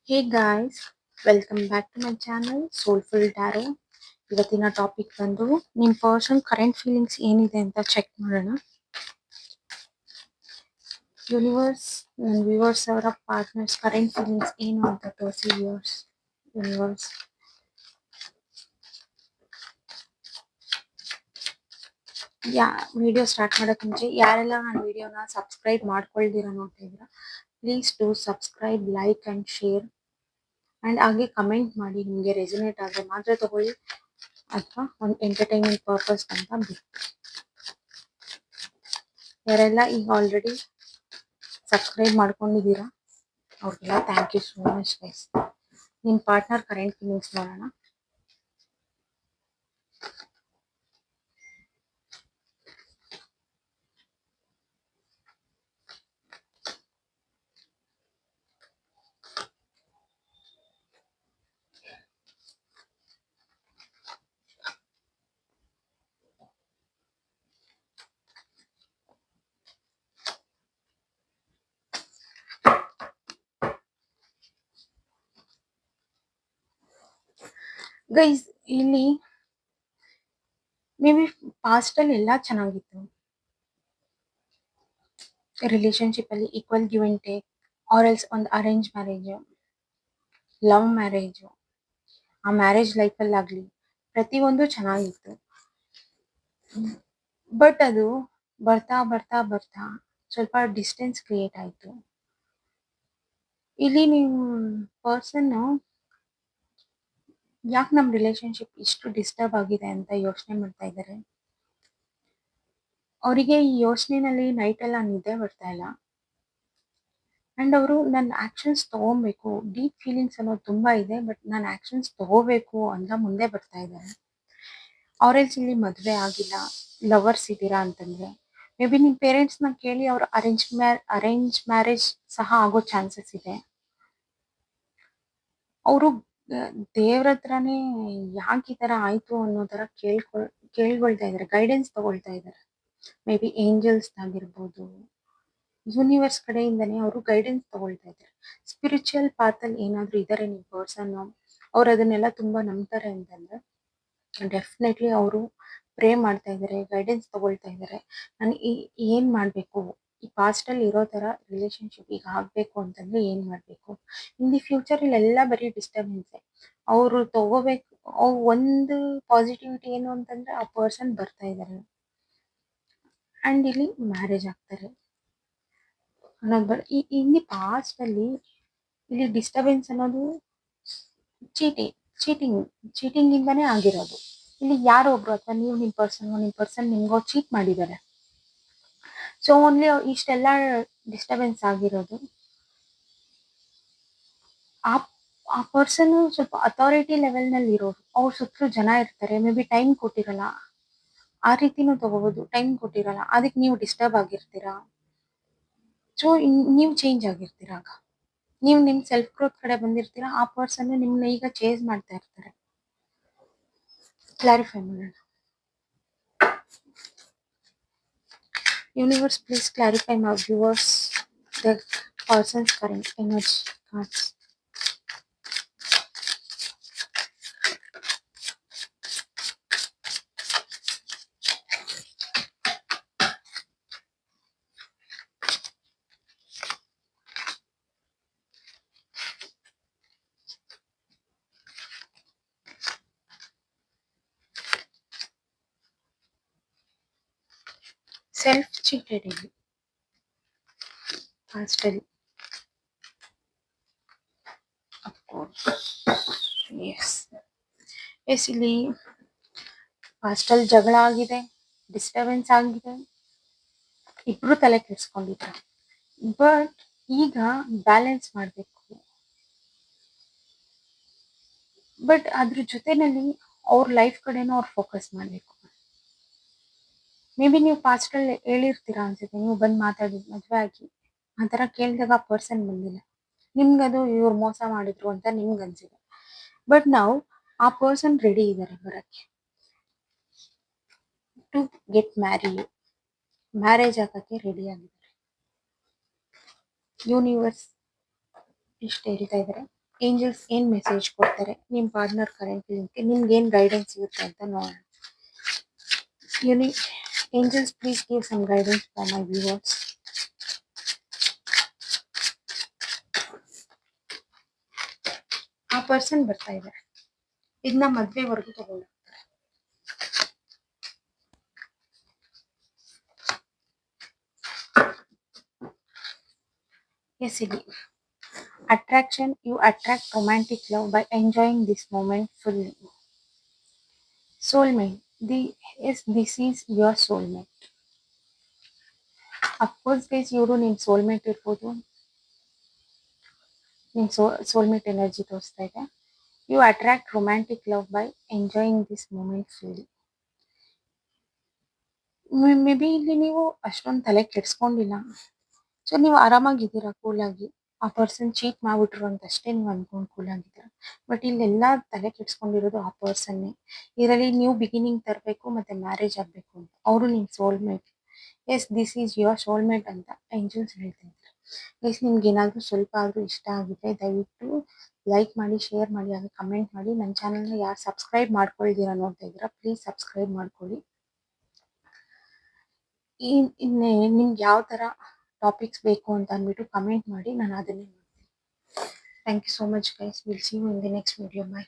Hey guys, welcome back to my channel Soulful Tarot. ಇವತ್ತಿನ topic ಬಂದು ನಿಮ್ಮ person current feelings ಏನಿದೆ ಅಂತ ಚೆಕ್ ಮಾಡೋಣ. ಯೂನಿವರ್ಸ್ ನನ್ನ ವ್ಯೂವರ್ಸ್ ಅವರ ಪಾರ್ಟ್ನರ್ಸ್ ಕರೆಂಟ್ ಫೀಲಿಂಗ್ಸ್ ಏನು ಅಂತ ತೋರಿಸಿ ವ್ಯೂವರ್ಸ್. ಯೂನಿವರ್ಸ್ ವಿಡಿಯೋ ಸ್ಟಾರ್ಟ್ ಮಾಡೋಕ್ಕೆ ಮುಂಚೆ ಯಾರೆಲ್ಲ ನನ್ನ ವಿಡಿಯೋನ ಸಬ್ಸ್ಕ್ರೈಬ್ ಮಾಡ್ಕೊಳ್ದಿರೋ ನೋಡ್ತಿದ್ದೀರಾ, please do subscribe, like and share and ಹಾಗೆ ಕಮೆಂಟ್ ಮಾಡಿ. ನಿಮಗೆ ರೆಸಿನೇಟ್ ಆದರೆ ಮಾತ್ರ ತಗೊಳ್ಳಿ ಅಥವಾ ಒಂದು ಎಂಟರ್ಟೈನ್ಮೆಂಟ್ ಪರ್ಪಸ್ ಅಂತ ಬಿಟ್ಟು. ಯಾರೆಲ್ಲ ಈಗ ಆಲ್ರೆಡಿ ಸಬ್ಸ್ಕ್ರೈಬ್ ಮಾಡ್ಕೊಂಡಿದ್ದೀರಾ ಅವ್ರಿಗೆಲ್ಲ thank you so much guys. ನಿಮ್ಮ ಪಾರ್ಟ್ನರ್ ಕರೆಂಟ್ ಫೀಲಿಂಗ್ಸ್ ನೋಡೋಣ. ಗೈಸ್ ಇಲ್ಲಿ ಮೇ ಬಿ ಪಾಸ್ಟಲ್ಲಿ ಎಲ್ಲ ಚೆನ್ನಾಗಿತ್ತು, ರಿಲೇಶನ್ಶಿಪ್ಪಲ್ಲಿ equal give and take, or else ಒಂದು ಅರೇಂಜ್ ಮ್ಯಾರೇಜು, ಲವ್ ಮ್ಯಾರೇಜು, ಆ ಮ್ಯಾರೇಜ್ ಲೈಫಲ್ಲಾಗಲಿ ಪ್ರತಿಯೊಂದು ಚೆನ್ನಾಗಿತ್ತು. ಬಟ್ ಅದು ಬರ್ತಾ ಬರ್ತಾ ಬರ್ತಾ ಸ್ವಲ್ಪ ಡಿಸ್ಟೆನ್ಸ್ ಕ್ರಿಯೇಟ್ ಆಯಿತು. ಇಲ್ಲಿ ನೀವು ಪರ್ಸನ್ನು ಯಾಕೆ ನಮ್ಮ ರಿಲೇಶನ್ಶಿಪ್ ಇಷ್ಟು ಡಿಸ್ಟರ್ಬ್ ಆಗಿದೆ ಅಂತ ಯೋಚನೆ ಮಾಡ್ತಾ ಇದ್ದಾರೆ. ಅವರಿಗೆ ಈ ಯೋಚನೆಯಲ್ಲಿ ನೈಟೆಲ್ಲ ನಿದ್ದೆ ಬರ್ತಾ ಇಲ್ಲ. ಆ್ಯಂಡ್ ಅವರು ನನ್ನ ಆ್ಯಕ್ಷನ್ಸ್ ತೊಗೊಬೇಕು, ಡೀಪ್ ಫೀಲಿಂಗ್ಸ್ ಅನ್ನೋದು ತುಂಬ ಇದೆ, ಬಟ್ ನಾನು ಆ್ಯಕ್ಷನ್ಸ್ ತೊಗೋಬೇಕು ಅಂತ ಮುಂದೆ ಬರ್ತಾ ಇದ್ದಾರೆ. ಅವರೆಲ್ಸ್ ಇಲ್ಲಿ ಮದುವೆ ಆಗಿಲ್ಲ, ಲವರ್ಸ್ ಇದ್ದೀರಾ ಅಂತಂದರೆ ಮೇ ಬಿ ನಿಮ್ಮ ಪೇರೆಂಟ್ಸ್ನ ಕೇಳಿ ಅವರು ಅರೇಂಜ್ ಮ್ಯಾರೇಜ್ ಸಹ ಆಗೋ ಚಾನ್ಸಸ್ ಇದೆ. ಅವರು ದೇವ್ರ ಹತ್ರನೇ ಯಾಕೆ ಈ ಥರ ಆಯಿತು ಅನ್ನೋ ಥರ ಕೇಳ್ಕೊಳ್ತಾ ಇದ್ದಾರೆ, ಗೈಡೆನ್ಸ್ ತಗೊಳ್ತಾ ಇದ್ದಾರೆ. ಮೇ ಬಿ ಏಂಜಲ್ಸ್ ಆಗಿರ್ಬೋದು, ಯೂನಿವರ್ಸ್ ಕಡೆಯಿಂದನೇ ಅವರು ಗೈಡೆನ್ಸ್ ತಗೊಳ್ತಾ ಇದ್ದಾರೆ. ಸ್ಪಿರಿಚುವಲ್ ಪಾತಲ್ಲಿ ಏನಾದರೂ ಇದ್ದಾರೆ ನಿಮ್ಮ ಪರ್ಸನ್ನು, ಅವ್ರು ಅದನ್ನೆಲ್ಲ ತುಂಬ ನಂಬ್ತಾರೆ ಅಂತಂದರೆ ಡೆಫಿನೆಟ್ಲಿ ಅವರು ಪ್ರೇ ಮಾಡ್ತಾ ಇದ್ದಾರೆ, ಗೈಡೆನ್ಸ್ ತಗೊಳ್ತಾ ಇದ್ದಾರೆ. ನಾನು ಏನು ಮಾಡಬೇಕು, ಈ ಪಾಸ್ಟಲ್ಲಿ ಇರೋ ಥರ ರಿಲೇಶನ್ಶಿಪ್ ಈಗ ಆಗಬೇಕು ಅಂತಂದರೆ ಏನು ಮಾಡಬೇಕು, ಇನ್ ದಿ ಫ್ಯೂಚರಲ್ಲಿ ಎಲ್ಲ ಬರೀ ಡಿಸ್ಟರ್ಬೆನ್ಸೆ. ಅವರು ತಗೋಬೇಕು ಒಂದು ಪಾಸಿಟಿವಿಟಿ ಏನು ಅಂತಂದರೆ ಆ ಪರ್ಸನ್ ಬರ್ತಾ ಇದ್ದಾರೆ ಆ್ಯಂಡ್ ಇಲ್ಲಿ ಮ್ಯಾರೇಜ್ ಆಗ್ತಾರೆ ಅನ್ನೋದು ಇಲ್ಲಿ ಪಾಸ್ಟಲ್ಲಿ ಇಲ್ಲಿ ಡಿಸ್ಟರ್ಬೆನ್ಸ್ ಅನ್ನೋದು ಚೀಟಿಂಗಿಂದನೇ ಆಗಿರೋದು. ಇಲ್ಲಿ ಯಾರೋ ಒಬ್ರು ಅಥವಾ ನೀವು ನಿಮ್ಮ ಪರ್ಸನ್ ನಿಮ್ಗೋ ಚೀಟ್ ಮಾಡಿದ್ದಾರೆ. ಸೊ ಓನ್ಲಿ ಇಷ್ಟೆಲ್ಲ ಡಿಸ್ಟರ್ಬೆನ್ಸ್ ಆಗಿರೋದು. ಆ ಪರ್ಸನ್ನು ಸ್ವಲ್ಪ ಅಥಾರಿಟಿ ಲೆವೆಲ್ನಲ್ಲಿ ಇರೋರು, ಅವ್ರ ಸುತ್ತಲೂ ಜನ ಇರ್ತಾರೆ, ಮೇ ಬಿ ಟೈಮ್ ಕೊಟ್ಟಿರಲ್ಲ, ಆ ರೀತಿನೂ ತಗೋಬೋದು. ಟೈಮ್ ಕೊಟ್ಟಿರಲ್ಲ, ಅದಕ್ಕೆ ನೀವು ಡಿಸ್ಟರ್ಬ್ ಆಗಿರ್ತೀರಾ. ಸೊ ನೀವು ಚೇಂಜ್ ಆಗಿರ್ತೀರ, ಆಗ ನೀವು ನಿಮ್ಮ ಸೆಲ್ಫ್ ಗ್ರೋತ್ ಕಡೆ ಬಂದಿರ್ತೀರಾ. ಆ ಪರ್ಸನ್ ನಿಮ್ಮನ್ನ ಈಗ ಚೇಂಜ್ ಮಾಡ್ತಾ ಇರ್ತಾರೆ. ಕ್ಲಾರಿಫೈ ಮಾಡೋಣ. Universe, please clarify my viewers the person's current energy cards. Self-cheated ಇಲ್ಲಿ ಪಾಸ್ಟಲ್ಲಿ, ಅಫ್ಕೋರ್ಸ್. ಎಸ್ ಇಲ್ಲಿ ಪಾಸ್ಟಲ್ಲಿ ಜಗಳ ಆಗಿದೆ, ಡಿಸ್ಟರ್ಬೆನ್ಸ್ ಆಗಿದೆ, ಇಬ್ರು ತಲೆ ಕೆಡಿಸ್ಕೊಂಡಿದ್ದಾರೆ. ಬಟ್ ಈಗ ಬ್ಯಾಲೆನ್ಸ್ ಮಾಡಬೇಕು. ಬಟ್ ಅದ್ರ ಜೊತೆನಲ್ಲಿ ಅವ್ರ ಲೈಫ್ ಕಡೆನೂ ಅವ್ರು ಫೋಕಸ್ ಮಾಡಬೇಕು. ಮೇ ಬಿ ನೀವು ಪಾಸ್ಟಲ್ಲಿ ಹೇಳಿರ್ತೀರಾ ಅನ್ಸುತ್ತೆ, ನೀವು ಬಂದು ಮಾತಾಡಿ ಮದುವೆ ಆಗಿ ಆ ಥರ ಕೇಳಿದಾಗ ಆ ಪರ್ಸನ್ ಬಂದಿಲ್ಲ, ನಿಮ್ಗದು ಇವ್ರು ಮೋಸ ಮಾಡಿದ್ರು ಅಂತ ನಿಮ್ಗೆ ಅನ್ಸಿದೆ. ಬಟ್ ನಾವು ಆ ಪರ್ಸನ್ ರೆಡಿ ಇದ್ದಾರೆ ಬರೋಕ್ಕೆ, ಟು ಗೆಟ್ ಮ್ಯಾರೇಜ್ ಆಗೋಕ್ಕೆ ರೆಡಿ ಆಗಿದ್ದಾರೆ. ಯೂನಿವರ್ಸ್ ಇಷ್ಟು ಹೇಳ್ತಾ ಇದ್ದಾರೆ. ಏಂಜಲ್ಸ್ ಏನು ಮೆಸೇಜ್ ಕೊಡ್ತಾರೆ ನಿಮ್ಮ ಪಾರ್ಟ್ನರ್ ಕರೆಂಟ್ ಲಿಂಕ್ಗೆ, ನಿಮ್ಗೆ ಏನು ಗೈಡೆನ್ಸ್ ಸಿಗುತ್ತೆ ಅಂತ ನೋಡೋಣ. ಯುನಿ angels please give some guidance for my viewers. ಆ ಪರ್ಸನ್ ಬರ್ತಾ ಇದ್ದಾರೆ, ಇದನ್ನ ಮದುವೆವರೆಗೂ ತಗೊಂಡು. ಎಸ್ ಇಲ್ಲಿ attraction, you attract romantic love by enjoying this moment fully. Soulmate, yes, this is your soulmate. Of course guys, ಇವರು ನಿಮ್ಮ ಸೋಲ್ಮೇಟ್ ಇರ್ಬೋದು. ನಿಮ್ಮ ಸೋಲ್ಮೇಟ್ ಎನರ್ಜಿ ತೋರಿಸ್ತಾ ಇದೆ. You attract romantic love by enjoying this moment fully. Maybe ಇಲ್ಲಿ ನೀವು ಅಷ್ಟೊಂದು ತಲೆ ಕೆಡಿಸ್ಕೊಂಡಿಲ್ಲ. ಸೊ ನೀವು ಆರಾಮಾಗಿದ್ದೀರಾ, ಕೂಲಾಗಿ. ಆ ಪರ್ಸನ್ ಚೀಟ್ ಮಾಡ್ಬಿಟ್ರು ಅಂತ ಅಷ್ಟೇ ನೀವು ಅನ್ಕೊಂಡು ಕೂಲಾಗಿದ್ದೀರಾ. ಬಟ್ ಇಲ್ಲೆಲ್ಲ ತಲೆ ಕೆಡಿಸ್ಕೊಂಡಿರೋದು ಆ ಪರ್ಸನ್ನೇ. ಇದರಲ್ಲಿ ನೀವು ಬಿಗಿನಿಂಗ್ ತರಬೇಕು ಮತ್ತು ಮ್ಯಾರೇಜ್ ಆಗಬೇಕು ಅಂತ. ಅವರು ನಿಮ್ಮ soulmate. Yes, this is your soulmate ಅಂತ ಏಂಜಲ್ಸ್ ಹೇಳ್ತಾ ಇದ್ದಾರೆ. ಗೈಸ್, ನಿಮ್ಗೆ ಏನಾದರೂ ಸ್ವಲ್ಪ ಆದರೂ ಇಷ್ಟ ಆಗಿದೆ ದಯವಿಟ್ಟು ಲೈಕ್ ಮಾಡಿ, ಶೇರ್ ಮಾಡಿ, ಹಾಗೆ ಕಮೆಂಟ್ ಮಾಡಿ. ನನ್ನ ಚಾನಲ್ನ ಯಾರು ಸಬ್ಸ್ಕ್ರೈಬ್ ಮಾಡ್ಕೊಳ್ತೀರಾ ನೋಡ್ತಾ ಇದ್ದೀರಾ, ಪ್ಲೀಸ್ ಸಬ್ಸ್ಕ್ರೈಬ್ ಮಾಡ್ಕೊಳ್ಳಿ. ನಿಮ್ಗೆ ಯಾವ ಥರ ಟಾಪಿಕ್ಸ್ ಬೇಕು ಅಂತ ಅಂದ್ಬಿಟ್ಟು ಕಮೆಂಟ್ ಮಾಡಿ, ನಾನು ಅದನ್ನೇ ಮಾಡ್ತೀನಿ. Thank you so much guys. Will see you in the next video. Bye.